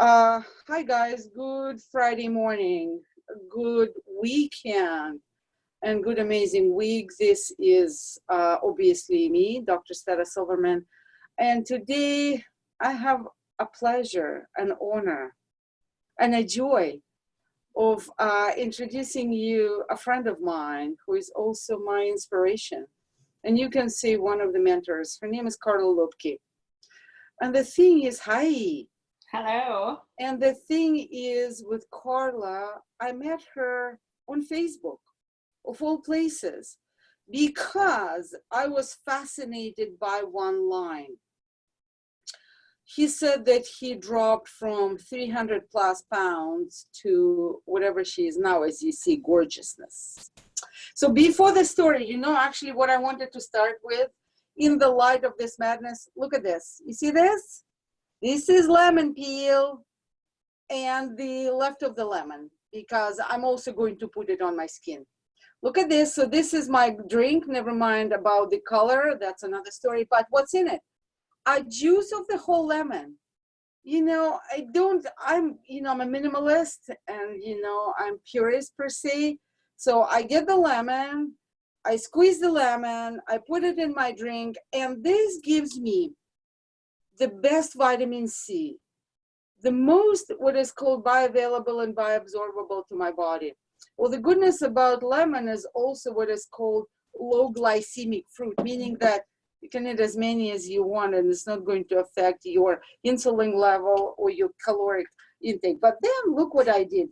Hi guys, good Friday morning, good weekend, and good amazing week. This is obviously me, Dr. Stella Silverman, and today I have a pleasure, an honor, and a joy of introducing you a friend of mine who is also my inspiration. And you can see one of the mentors. Her name is Karla Loeppky. And the thing is, hi. Hello. And the thing is, with Karla, I met her on Facebook, of all places, because I was fascinated by one line. He said that he dropped from 300 plus pounds to whatever she is now, as you see, gorgeousness. So before the story, actually what I wanted to start with, in the light of this madness, look at this. You see this? This is lemon peel and the left of the lemon, because I'm also going to put it on my skin. Look at this. So this is my drink. Never mind about the color. That's another story. But what's in it? A juice of the whole lemon. I'm a minimalist, and, I'm purist per se. So I get the lemon, I squeeze the lemon, I put it in my drink, and this gives me the best vitamin C, the most what is called bioavailable and bioabsorbable to my body. Well, the goodness about lemon is also what is called low glycemic fruit, meaning that you can eat as many as you want and it's not going to affect your insulin level or your caloric intake. But then look what I did.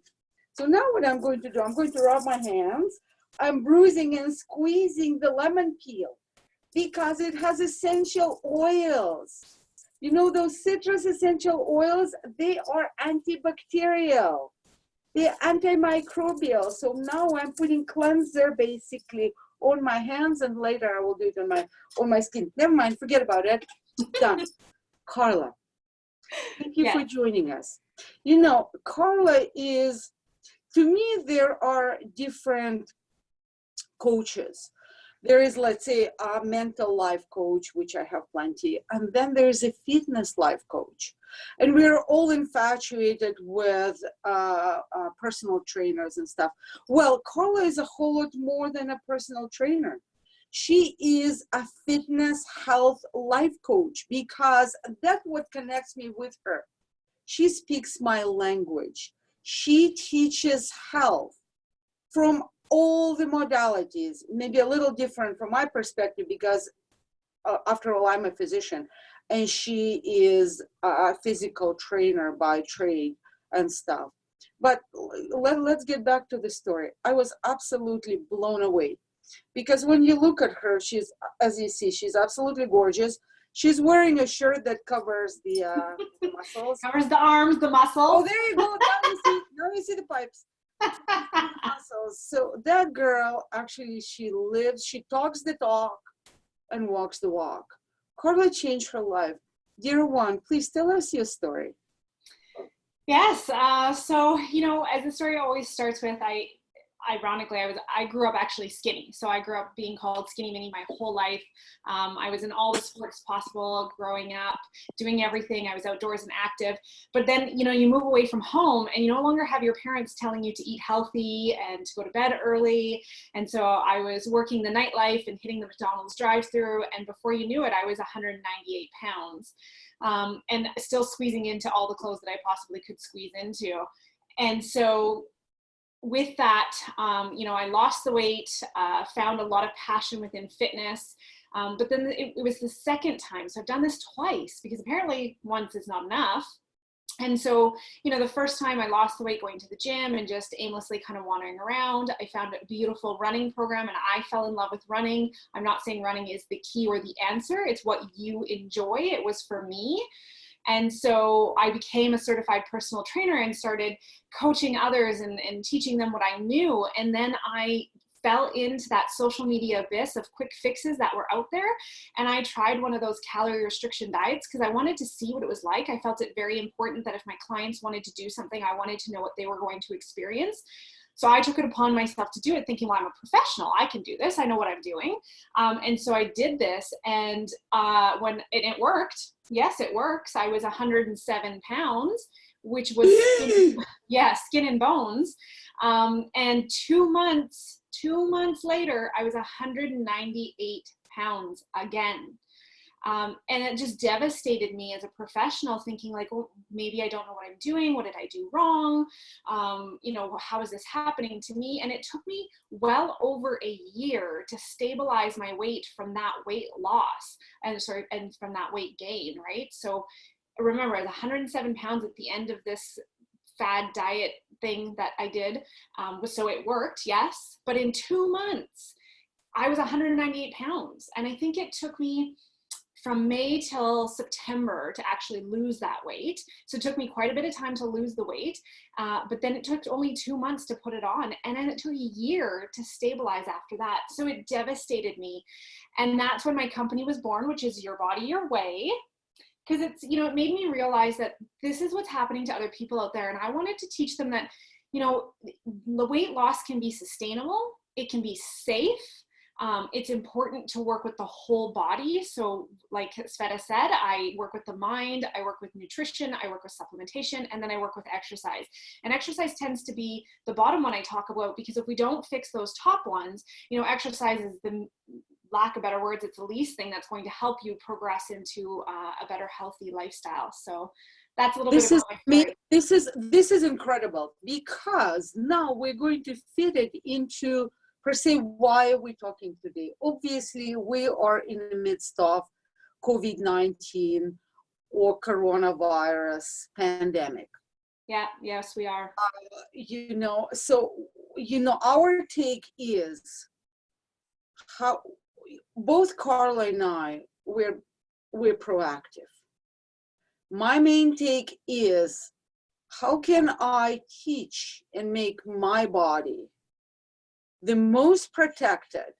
So now what I'm going to do, I'm going to rub my hands. I'm bruising and squeezing the lemon peel because it has essential oils. You know, those citrus essential oils, they are antibacterial. They're antimicrobial. So now I'm putting cleanser basically on my hands, and later I will do it on my skin. Never mind, forget about it. Done. Karla, thank you for joining us. Karla is, to me, there are different coaches. There is, let's say, a mental life coach, which I have plenty, and then there's a fitness life coach. And we're all infatuated with personal trainers and stuff. Well, Karla is a whole lot more than a personal trainer. She is a fitness health life coach, because that's what connects me with her. She speaks my language. She teaches health from all the modalities, maybe a little different from my perspective, because after all, I'm a physician, and she is a physical trainer by trade and stuff. But let's get back to the story. I was absolutely blown away, because when you look at her, she's, as you see, she's absolutely gorgeous. She's wearing a shirt that covers the muscles. Covers the arms, the muscles. Oh, there you go. Now you see the pipes. Muscles. So that girl, actually, she talks the talk and walks the walk. Karla changed her life. Dear one, please tell us your story. Yes. So, as the story always starts with, ironically, I grew up actually skinny. So I grew up being called Skinny Minnie my whole life. I was in all the sports possible growing up, doing everything. I was outdoors and active. But then, you move away from home and you no longer have your parents telling you to eat healthy and to go to bed early. And so I was working the nightlife and hitting the McDonald's drive-through. And before you knew it, I was 198 pounds and still squeezing into all the clothes that I possibly could squeeze into. And so with that, I lost the weight, found a lot of passion within fitness, but then it was the second time. So I've done this twice, because apparently once is not enough. And so, the first time I lost the weight going to the gym and just aimlessly kind of wandering around, I found a beautiful running program and I fell in love with running. I'm not saying running is the key or the answer. It's what you enjoy. It was for me. And so I became a certified personal trainer and started coaching others and teaching them what I knew. And then I fell into that social media abyss of quick fixes that were out there. And I tried one of those calorie restriction diets because I wanted to see what it was like. I felt it very important that if my clients wanted to do something, I wanted to know what they were going to experience. So I took it upon myself to do it, thinking, well, I'm a professional. I can do this. I know what I'm doing. And so I did this. And when it worked, yes, it works. I was 107 pounds which was skin and bones. And 2 months later, I was 198 pounds again. And it just devastated me as a professional, thinking like, well, maybe I don't know what I'm doing. What did I do wrong? How is this happening to me? And it took me well over a year to stabilize my weight from that weight loss and from that weight gain, right? So remember, I was 107 pounds at the end of this fad diet thing that I did. So it worked, yes. But in 2 months, I was 198 pounds. And I think it took me from May till September to actually lose that weight. So it took me quite a bit of time to lose the weight, but then it took only 2 months to put it on. And then it took a year to stabilize after that. So it devastated me. And that's when my company was born, which is Your Body, Your Way. Because it's, it made me realize that this is what's happening to other people out there. And I wanted to teach them that, the weight loss can be sustainable. It can be safe. It's important to work with the whole body. So like Sveta said, I work with the mind, I work with nutrition, I work with supplementation, and then I work with exercise. And exercise tends to be the bottom one I talk about, because if we don't fix those top ones, exercise is the, lack of better words, it's the least thing that's going to help you progress into a better, healthy lifestyle. So that's a little bit about my story. This is incredible, because now we're going to fit it into, per se, why are we talking today? Obviously, we are in the midst of COVID-19 or coronavirus pandemic. Yeah, yes, we are. Our take is how both Karla and I, we're proactive. My main take is, how can I teach and make my body the most protected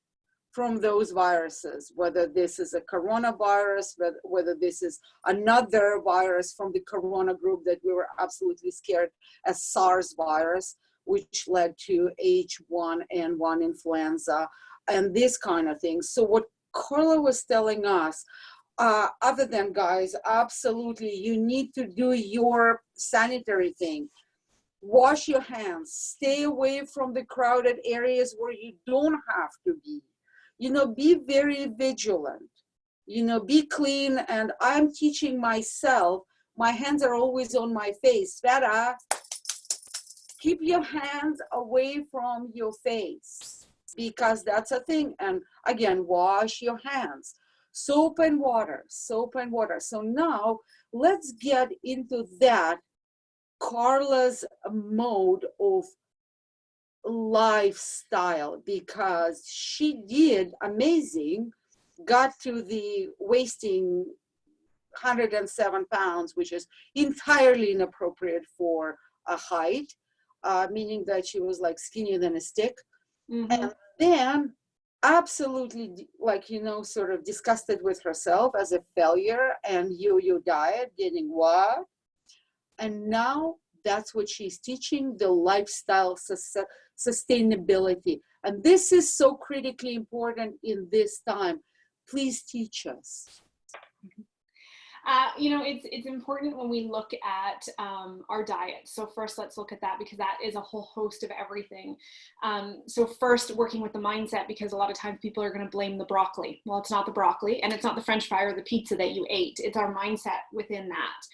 from those viruses, whether this is a coronavirus, whether this is another virus from the corona group that we were absolutely scared, as SARS virus, which led to H1N1 influenza and this kind of thing. So what Karla was telling us, other than, guys, absolutely, you need to do your sanitary thing. Wash your hands, stay away from the crowded areas where you don't have to be. Be very vigilant, be clean. And I'm teaching myself, my hands are always on my face. Sveta, keep your hands away from your face, because that's a thing. And again, wash your hands. Soap and water, soap and water. So now let's get into that, Karla's mode of lifestyle, because she did amazing, got to the wasting 107 pounds, which is entirely inappropriate for a height, meaning that she was like skinnier than a stick. Mm-hmm. And then absolutely, sort of disgusted with herself as a failure and yo-yo diet, getting what? And now that's what she's teaching, the lifestyle sustainability. And this is so critically important in this time. Please teach us. It's important when we look at our diet. So first, let's look at that, because that is a whole host of everything. So first, working with the mindset, because a lot of times people are going to blame the broccoli. Well, it's not the broccoli, and it's not the French fry or the pizza that you ate. It's our mindset within that.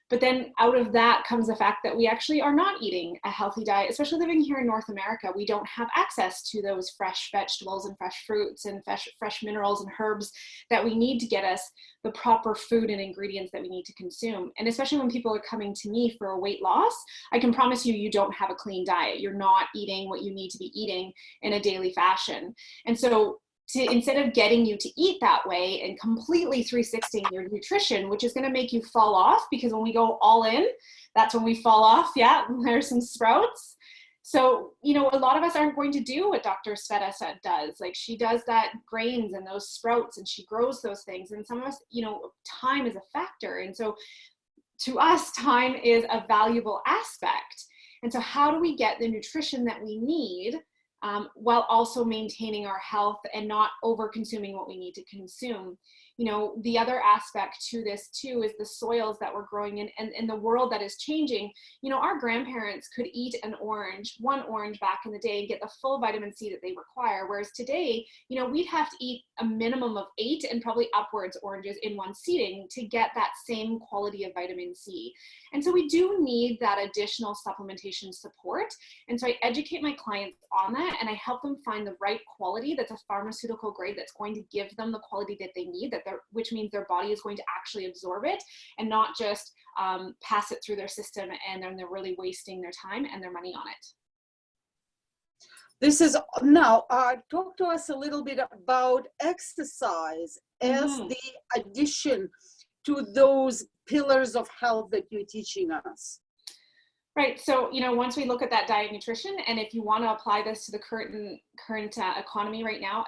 But then out of that comes the fact that we actually are not eating a healthy diet, especially living here in North America. We don't have access to those fresh vegetables and fresh fruits and fresh minerals and herbs that we need to get us the proper food and ingredients that we need to consume. And especially when people are coming to me for a weight loss, I can promise you, you don't have a clean diet. You're not eating what you need to be eating in a daily fashion. And so instead of getting you to eat that way and completely 360 your nutrition, which is going to make you fall off, because when we go all in, that's when we fall off. Yeah, there's some sprouts. So, a lot of us aren't going to do what Dr. Sveta does. Like, she does that grains and those sprouts, and she grows those things. And some of us, time is a factor. And so to us, time is a valuable aspect. And so how do we get the nutrition that we need while also maintaining our health and not over consuming what we need to consume? the other aspect to this too is the soils that we're growing in, and the world that is changing. Our grandparents could eat one orange back in the day and get the full vitamin C that they require. Whereas today, we'd have to eat a minimum of 8 and probably upwards oranges in one seating to get that same quality of vitamin C. And so we do need that additional supplementation support. And so I educate my clients on that, and I help them find the right quality that's a pharmaceutical grade that's going to give them the quality that they need, which means their body is going to actually absorb it and not just pass it through their system, and then they're really wasting their time and their money on it. This is now, talk to us a little bit about exercise as the addition to those pillars of health that you're teaching us. Right. So, once we look at that diet, nutrition, and if you want to apply this to the current economy right now,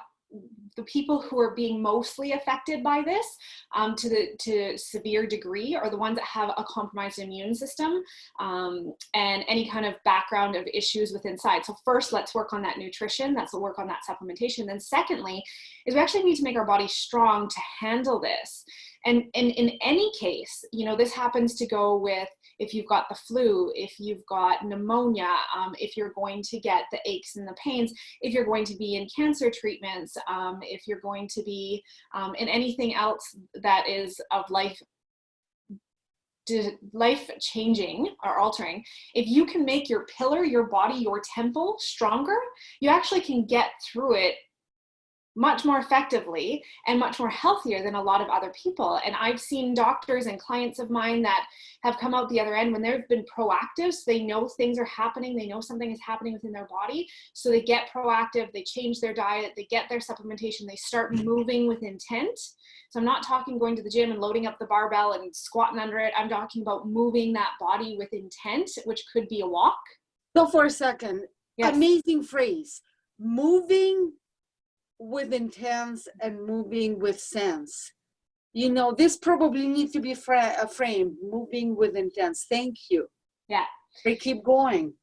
the people who are being mostly affected by this to severe degree are the ones that have a compromised immune system and any kind of background of issues with inside. So first, let's work on that nutrition. Let's work on that supplementation. Then secondly, is we actually need to make our body strong to handle this. And in any case, this happens to go with if you've got the flu, if you've got pneumonia, if you're going to get the aches and the pains, if you're going to be in cancer treatments, if you're going to be in anything else that is of life changing or altering. If you can make your pillar, your body, your temple stronger, you actually can get through it much more effectively and much more healthier than a lot of other people. And I've seen doctors and clients of mine that have come out the other end when they've been proactive. So they know things are happening. They know something is happening within their body. So they get proactive, they change their diet, they get their supplementation, they start moving with intent. So I'm not talking going to the gym and loading up the barbell and squatting under it. I'm talking about moving that body with intent, which could be a walk. So for a second, yes. Amazing phrase, moving with intent and moving with sense. This probably needs to be framed, moving with intent. Thank you. Yeah. They keep going.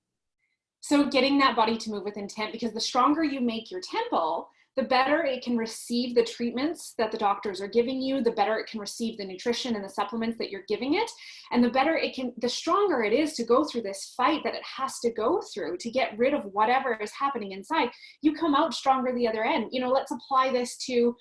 So getting that body to move with intent, because the stronger you make your temple, the better it can receive the treatments that the doctors are giving you, the better it can receive the nutrition and the supplements that you're giving it. And the stronger it is to go through this fight that it has to go through to get rid of whatever is happening inside. You come out stronger the other end. Let's apply this to,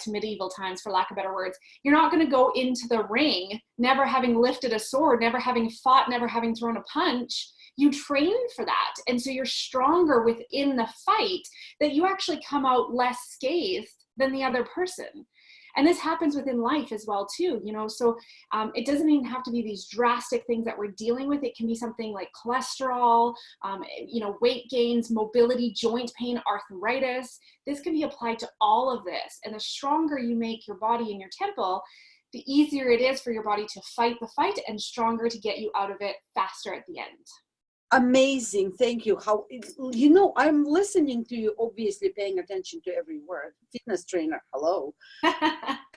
medieval times, for lack of better words. You're not going to go into the ring, never having lifted a sword, never having fought, never having thrown a punch. You train for that. And so you're stronger within the fight, that you actually come out less scathed than the other person. And this happens within life as well too, so it doesn't even have to be these drastic things that we're dealing with. It can be something like cholesterol, weight gains, mobility, joint pain, arthritis. This can be applied to all of this. And the stronger you make your body and your temple, the easier it is for your body to fight the fight, and stronger to get you out of it faster at the end. Amazing. Thank you. I'm listening to you, obviously paying attention to every word. Fitness trainer, hello.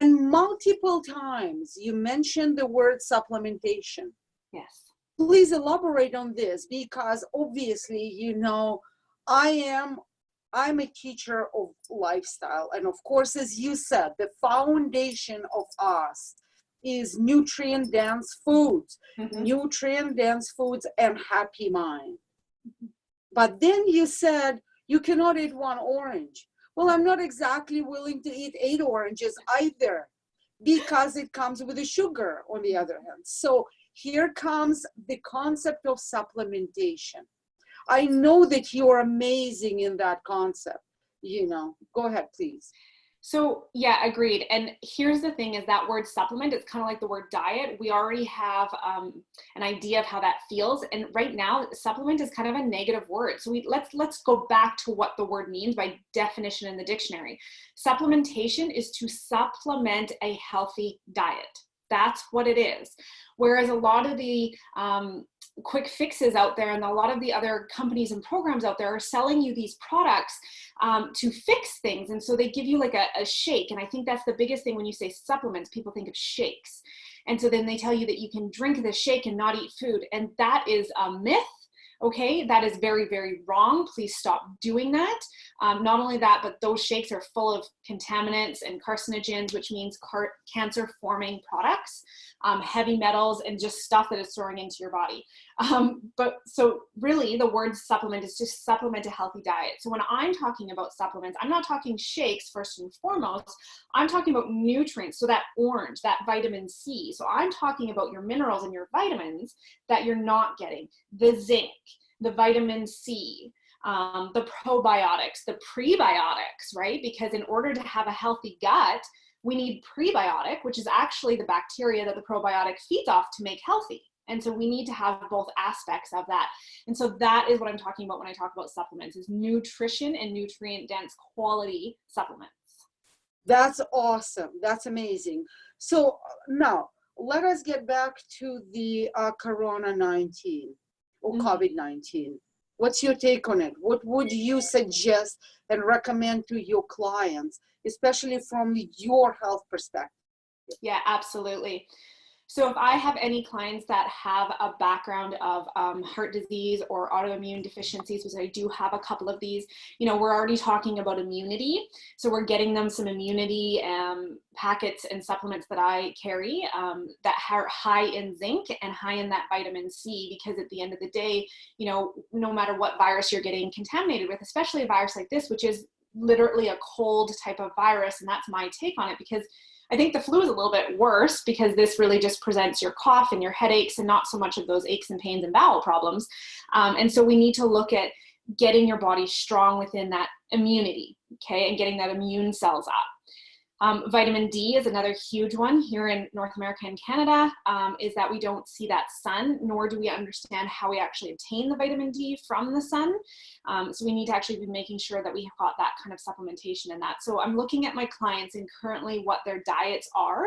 And multiple times you mentioned the word supplementation. Yes. Please elaborate on this, because obviously, I'm a teacher of lifestyle. And of course, as you said, the foundation of us is nutrient-dense foods, nutrient-dense foods and happy mind. But then you said you cannot eat one orange. Well, I'm not exactly willing to eat 8 oranges either, because it comes with the sugar on the other hand. So here comes the concept of supplementation. I know that you're amazing in that concept. Go ahead, please. So yeah, agreed. And here's the thing, is that word supplement, it's kind of like the word diet. We already have an idea of how that feels. And right now, supplement is kind of a negative word. So let's go back to what the word means by definition in the dictionary. Supplementation is to supplement a healthy diet. That's what it is. Whereas a lot of the quick fixes out there and a lot of the other companies and programs out there are selling you these products to fix things. And so they give you like a shake. And I think that's the biggest thing when you say supplements, people think of shakes. And so then they tell you that you can drink the shake and not eat food. And that is a myth. Okay, that is very, very wrong. Please stop doing that. Not only that, but those shakes are full of contaminants and carcinogens, which means cancer-forming products, heavy metals, and just stuff that is throwing into your body. But so really the word supplement is just supplement a healthy diet. So when I'm talking about supplements, I'm not talking shakes first and foremost. I'm talking about nutrients. So that orange, that vitamin C. So I'm talking about your minerals and your vitamins that you're not getting, the zinc, the vitamin C, the probiotics, the prebiotics, right? Because in order to have a healthy gut, we need prebiotic, which is actually the bacteria that the probiotic feeds off to make healthy. And so we need to have both aspects of that. And so that is what I'm talking about when I talk about supplements, is nutrition and nutrient dense quality supplements. That's awesome. That's amazing. So now let us get back to the Corona-19 or COVID-19. What's your take on it? What would you suggest and recommend to your clients, especially from your health perspective? Yeah, absolutely. So if I have any clients that have a background of heart disease or autoimmune deficiencies, because I do have a couple of these, you know, we're already talking about immunity. So we're getting them some immunity packets and supplements that I carry that are high in zinc and high in that vitamin C, because at the end of the day, you know, no matter what virus you're getting contaminated with, especially a virus like this, which is literally a cold type of virus. And that's my take on it, because I think the flu is a little bit worse because this really just presents your cough and your headaches and not so much of those aches and pains and bowel problems. And so we need to look at getting your body strong within that immunity, okay, and getting that immune cells up. Vitamin D is another huge one here in North America and Canada, is that we don't see that sun, nor do we understand how we actually obtain the vitamin D from the sun. So we need to actually be making sure that we have got that kind of supplementation in that. So I'm looking at my clients and currently what their diets are,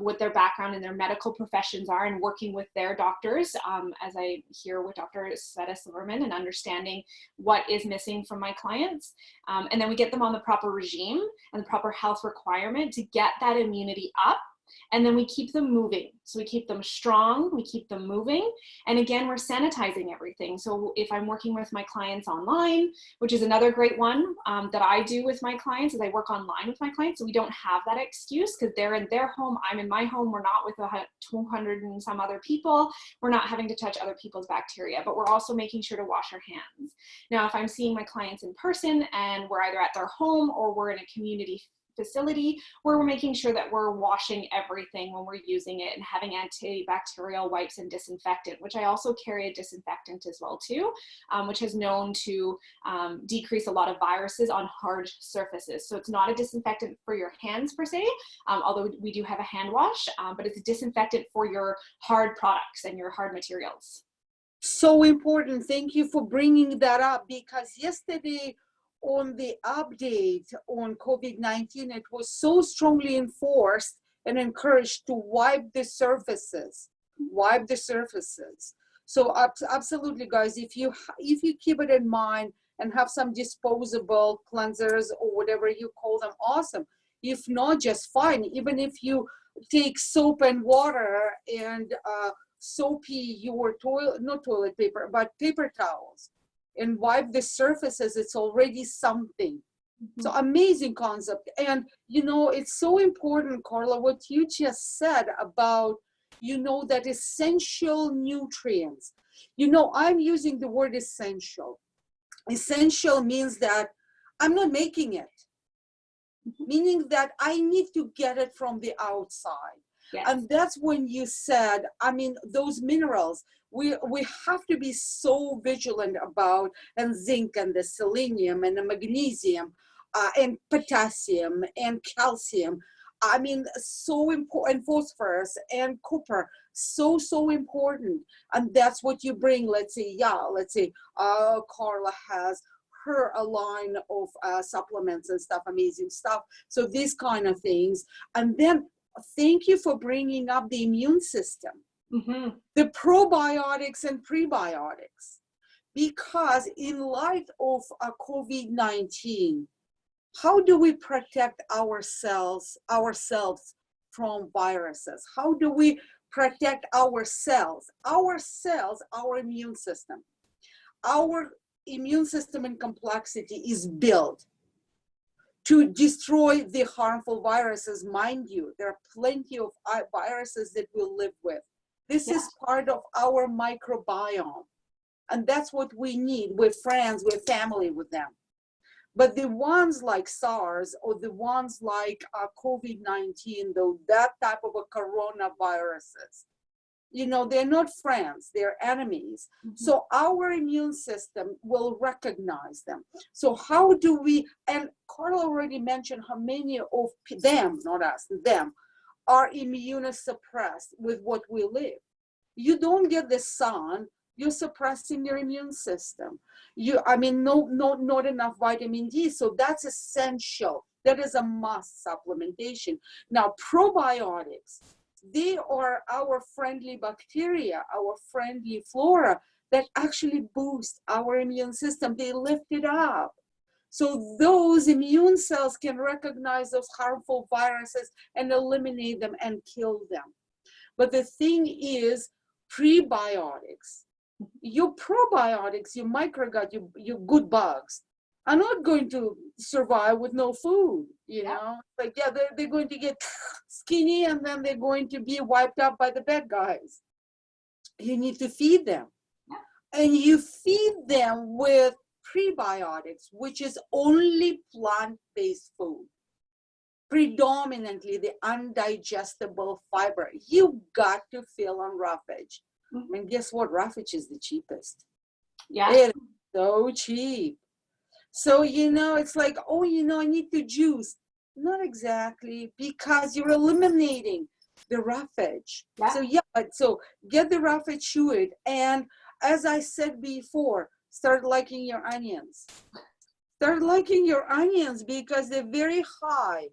what their background and their medical professions are, and working with their doctors as I hear with Dr. Sveta Silverman and understanding what is missing from my clients. And then we get them on the proper regime and the proper health requirements to get that immunity up, and then we keep them moving. So we keep them strong, we keep them moving, and again, we're sanitizing everything. So if I'm working with my clients online, which is another great one that I do with my clients, is I work online with my clients, so we don't have that excuse because they're in their home, I'm in my home, we're not with 200 and some other people, we're not having to touch other people's bacteria, but we're also making sure to wash our hands. Now, if I'm seeing my clients in person and we're either at their home or we're in a community facility where we're making sure that we're washing everything when we're using it and having antibacterial wipes and disinfectant, which I also carry a disinfectant as well too, which is known to decrease a lot of viruses on hard surfaces. So it's not a disinfectant for your hands per se, although we do have a hand wash, but it's a disinfectant for your hard products and your hard materials. So important. Thank you for bringing that up, because yesterday on the update on COVID-19, it was so strongly enforced and encouraged to wipe the surfaces. So absolutely, guys, if you keep it in mind and have some disposable cleansers or whatever you call them, awesome. If not, just fine. Even if you take soap and water and soapy your not toilet paper, but paper towels, and wipe the surfaces, it's already something. So amazing concept. And you know, it's so important, Karla, what you just said about, you know, that essential nutrients. You know, I'm using the word essential. Essential means that I'm not making it, meaning that I need to get it from the outside. Yes. And that's when you said, I mean, those minerals, we have to be so vigilant about, and zinc and the selenium and the magnesium and potassium and calcium. I mean, so important, phosphorus and copper, so important. And that's what you bring. Let's say Karla has a line of supplements and stuff, amazing stuff. So these kind of things. And then thank you for bringing up the immune system, the probiotics and prebiotics, because in light of COVID-19, how do we protect ourselves from viruses? How do we protect our cells, our immune system? our immune system in complexity is built to destroy the harmful viruses. Mind you, there are plenty of viruses that we'll live with. This is part of our microbiome. And that's what we need with friends, with family, with them. But the ones like SARS or the ones like COVID-19, though, that type of a coronaviruses, you know, they're not friends, they're enemies. So our immune system will recognize them. So how do we, and Karla already mentioned how many of them, not us, them, are immunosuppressed with what we live. You don't get the sun, you're suppressing your immune system. Not enough vitamin D, so that's essential. That is a must supplementation. Now, probiotics, they are our friendly bacteria, our friendly flora that actually boost our immune system. They lift it up. So those immune cells can recognize those harmful viruses and eliminate them and kill them. But the thing is, prebiotics, your probiotics, your microgut, your good bugs are not going to survive with no food, you know? Like, yeah, they're going to get skinny and then they're going to be wiped out by the bad guys. You need to feed them. And you feed them with prebiotics, which is only plant-based food. Predominantly the undigestible fiber. You got to fill on roughage. And guess what? Roughage is the cheapest. Yeah. It is so cheap. So, you know, it's like, oh, you know, I need to juice. Not exactly, because you're eliminating the roughage. So get the roughage, chew it. And as I said before, start liking your onions. Start liking your onions because they're very high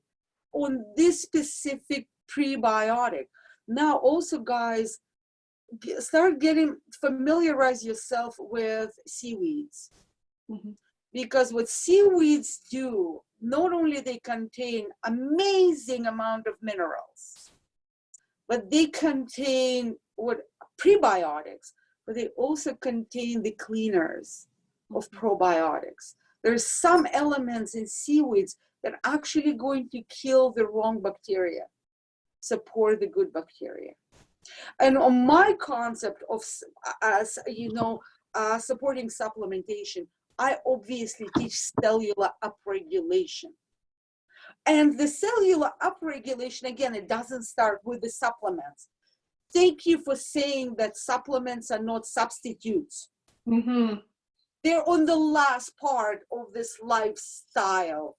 on this specific prebiotic. Now, also, guys, familiarize yourself with seaweeds. Because what seaweeds do, not only they contain amazing amount of minerals, but they contain prebiotics, but they also contain the cleaners of probiotics. There's some elements in seaweeds that are actually going to kill the wrong bacteria, support the good bacteria. And on my concept of, supporting supplementation, I obviously teach cellular upregulation. And the cellular upregulation, again, it doesn't start with the supplements. Thank you for saying that supplements are not substitutes. They're on the last part of this lifestyle,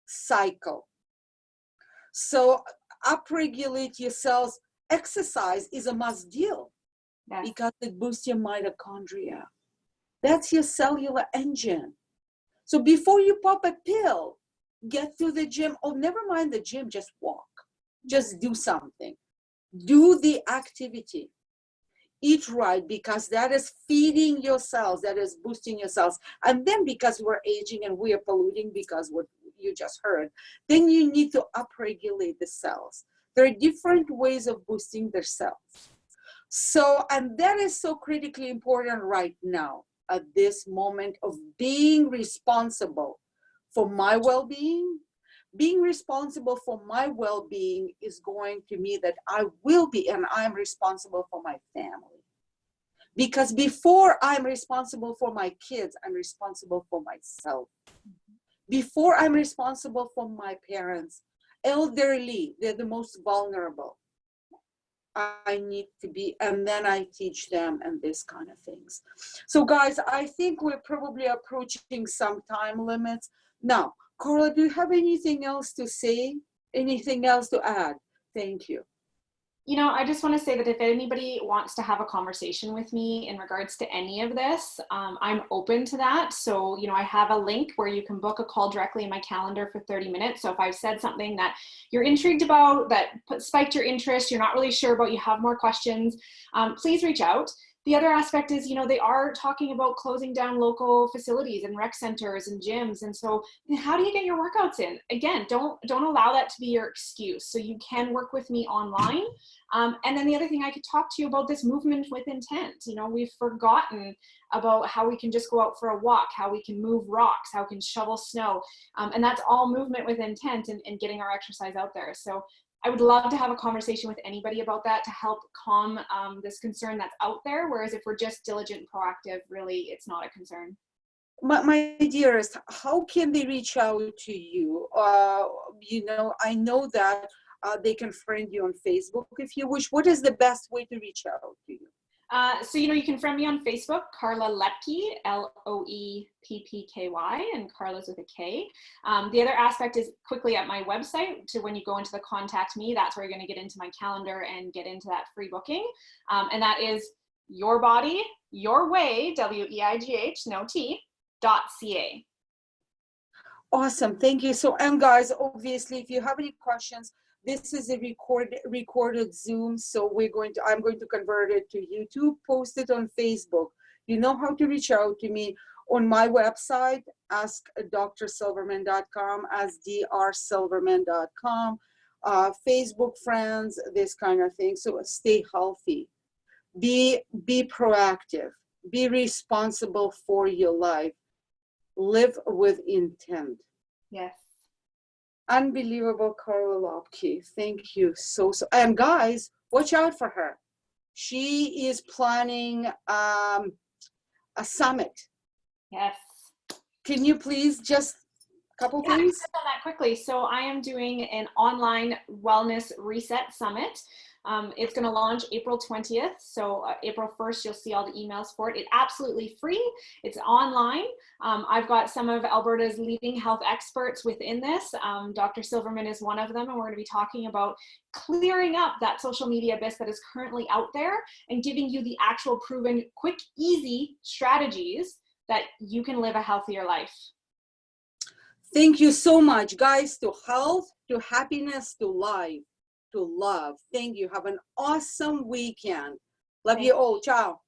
cycle. So upregulate your cells. Exercise is a must deal because it boosts your mitochondria. That's your cellular engine. So before you pop a pill, get to the gym. Oh, never mind the gym, just walk. Just do something. Do the activity. Eat right, because that is feeding your cells, that is boosting your cells. And then because we're aging and we are polluting, because what you just heard, then you need to upregulate the cells. There are different ways of boosting their cells. So, and that is so critically important right now at this moment of being responsible for my well-being. Being responsible for my well-being is going to mean that I will be, and I'm responsible for my family. Because before I'm responsible for my kids, I'm responsible for myself. Before I'm responsible for my parents, elderly, they're the most vulnerable. I need to be, and then I teach them and this kind of things. So guys, I think we're probably approaching some time limits. Now, Karla, do you have anything else to say? Anything else to add? Thank you. I just want to say that if anybody wants to have a conversation with me in regards to any of this, I'm open to that. So, I have a link where you can book a call directly in my calendar for 30 minutes. So if I've said something that you're intrigued about, that spiked your interest, you're not really sure about, you have more questions, please reach out. The other aspect is, they are talking about closing down local facilities and rec centers and gyms. And so how do you get your workouts in? Again, don't allow that to be your excuse. So you can work with me online. And then the other thing, I could talk to you about this movement with intent. We've forgotten about how we can just go out for a walk, how we can move rocks, how we can shovel snow. And that's all movement with intent and getting our exercise out there. So I would love to have a conversation with anybody about that to help calm this concern that's out there. Whereas if we're just diligent and proactive, really, it's not a concern. My dearest, how can they reach out to you? I know that they can friend you on Facebook if you wish. What is the best way to reach out to you? So, you can friend me on Facebook, Karla Loeppky, Loeppky, and Karla's with a K. The other aspect is quickly at my website, to when you go into the contact me, that's where you're going to get into my calendar and get into that free booking. And that is Your Body, Your Way, WEIGH, no T, .ca. Awesome. Thank you. So, and guys, obviously, if you have any questions, this is a recorded Zoom. So I'm going to convert it to YouTube, post it on Facebook. You know how to reach out to me on my website, askdrsilverman.com, asdrsilverman.com, Facebook friends, this kind of thing. So stay healthy, be proactive, be responsible for your life, live with intent. Yes. Unbelievable, Karla Loeppky. Thank you so. And guys, watch out for her. She is planning a summit. Yes. Can you please just a couple things? I can touch on that quickly. So I am doing an online wellness reset summit. It's going to launch April 20th. So April 1st, you'll see all the emails for it. It's absolutely free. It's online. I've got some of Alberta's leading health experts within this. Dr. Silverman is one of them, and we're going to be talking about clearing up that social media abyss that is currently out there and giving you the actual proven, quick, easy strategies that you can live a healthier life. Thank you so much, guys. To health, to happiness, to life, to love. Thank you. Have an awesome weekend. Love you all. Ciao.